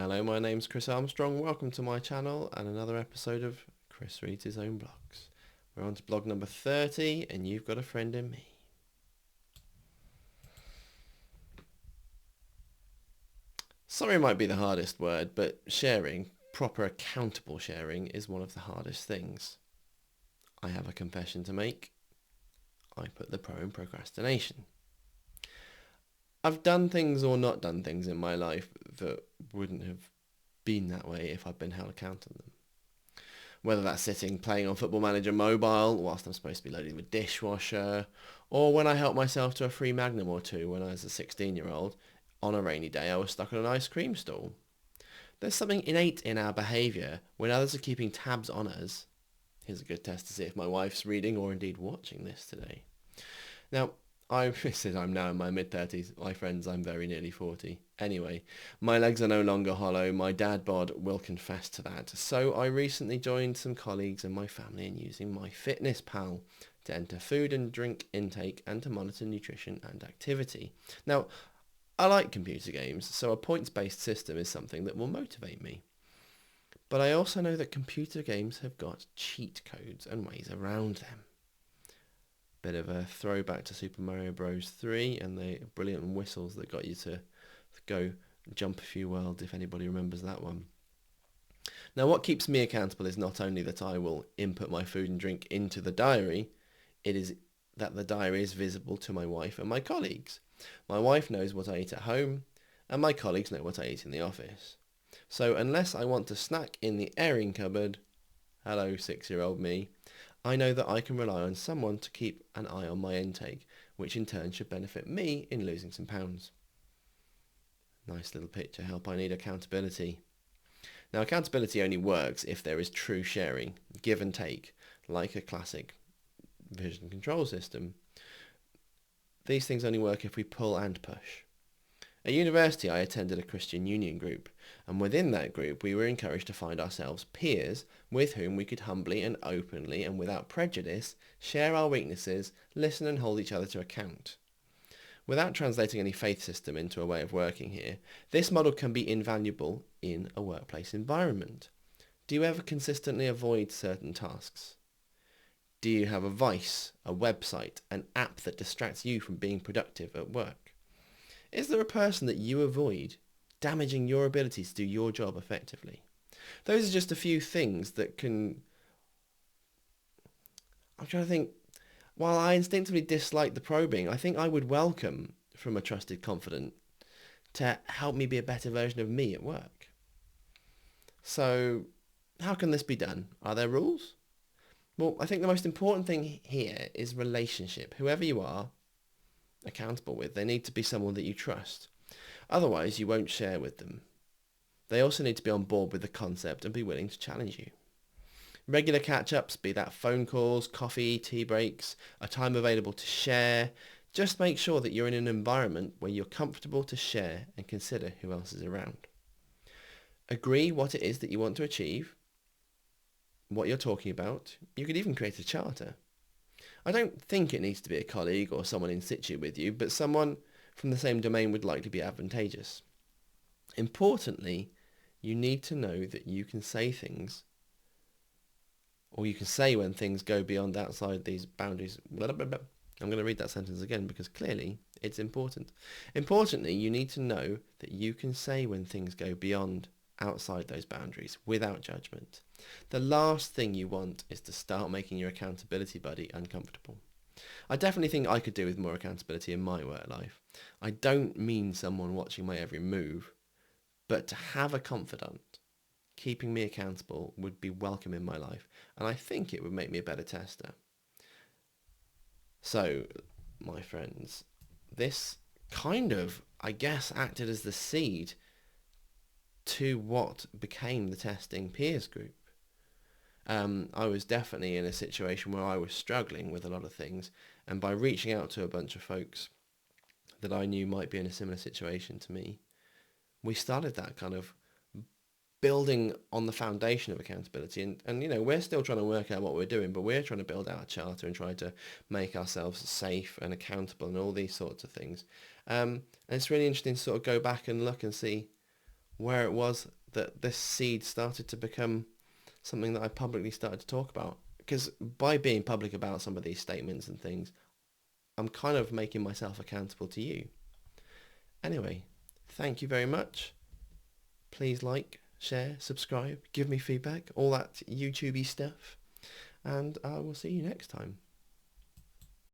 Hello, my name's Chris Armstrong. Welcome to my channel and another episode of Chris Reads His Own Blogs. We're on to blog number 30 and you've got a friend in me. Sorry might be the hardest word, but sharing, proper accountable sharing, is one of the hardest things. I have a confession to make. I put the pro in procrastination. I've done things or not done things in my life that wouldn't have been that way if I'd been held accountable to them. Whether that's sitting playing on Football Manager Mobile whilst I'm supposed to be loading the dishwasher, or when I helped myself to a free Magnum or two when I was a 16-year-old, on a rainy day I was stuck on an ice cream stall. There's something innate in our behaviour when others are keeping tabs on us. Here's a good test to see if my wife's reading or indeed watching this today. Now, I'm now in my mid-30s. My friends, I'm very nearly 40. Anyway, my legs are no longer hollow. My dad bod will confess to that. So I recently joined some colleagues and my family in using MyFitnessPal to enter food and drink intake and to monitor nutrition and activity. Now, I like computer games, so a points-based system is something that will motivate me. But I also know that computer games have got cheat codes and ways around them. Bit of a throwback to Super Mario Bros. 3 and the brilliant whistles that got you to go jump a few worlds, if anybody remembers that one. Now, what keeps me accountable is not only that I will input my food and drink into the diary, it is that the diary is visible to my wife and my colleagues. My wife knows what I eat at home, and my colleagues know what I eat in the office. So unless I want to snack in the airing cupboard, hello 6-year-old me, I know that I can rely on someone to keep an eye on my intake, which in turn should benefit me in losing some pounds. Nice little picture, help I need accountability. Now, accountability only works if there is true sharing, give and take, like a classic vision control system. These things only work if we pull and push. At university, I attended a Christian Union group, and within that group we were encouraged to find ourselves peers with whom we could humbly and openly and without prejudice share our weaknesses, listen and hold each other to account. Without translating any faith system into a way of working here, this model can be invaluable in a workplace environment. Do you ever consistently avoid certain tasks? Do you have a vice, a website, an app that distracts you from being productive at work? Is there a person that you avoid, damaging your ability to do your job effectively? Those are just a few things that can... I'm trying to think. While I instinctively dislike the probing, I think I would welcome from a trusted confidant to help me be a better version of me at work. So, how can this be done? Are there rules? Well, I think the most important thing here is relationship. Whoever you are accountable with, they need to be someone that you trust. Otherwise, you won't share with them. They also need to be on board with the concept and be willing to challenge you. Regular catch-ups, be that phone calls, coffee, tea breaks, a time available to share. Just make sure that you're in an environment where you're comfortable to share and consider who else is around. Agree what it is that you want to achieve, what you're talking about. You could even create a charter. I don't think it needs to be a colleague or someone in situ with you, but someone from the same domain would likely be advantageous. Importantly, you need to know that you can say things, or you can say when things go beyond outside these boundaries. I'm going to read that sentence again because clearly it's important. Importantly, you need to know that you can say when things go beyond outside those boundaries without judgment. The last thing you want is to start making your accountability buddy uncomfortable. I definitely think I could do with more accountability in my work life. I don't mean someone watching my every move, but to have a confidant keeping me accountable would be welcome in my life, and I think it would make me a better tester. So, my friends, this kind of, I guess, acted as the seed to what became the Testing Peers group. I was definitely in a situation where I was struggling with a lot of things, and by reaching out to a bunch of folks that I knew might be in a similar situation to me, we started that kind of building on the foundation of accountability. And you know, we're still trying to work out what we're doing, but we're trying to build out a charter and try to make ourselves safe and accountable and all these sorts of things. And it's really interesting to sort of go back and look and see where it was that this seed started to become something that I publicly started to talk about. Because by being public about some of these statements and things, I'm kind of making myself accountable to you. Anyway, thank you very much. Please like, share, subscribe, give me feedback, all that YouTubey stuff. And I will see you next time.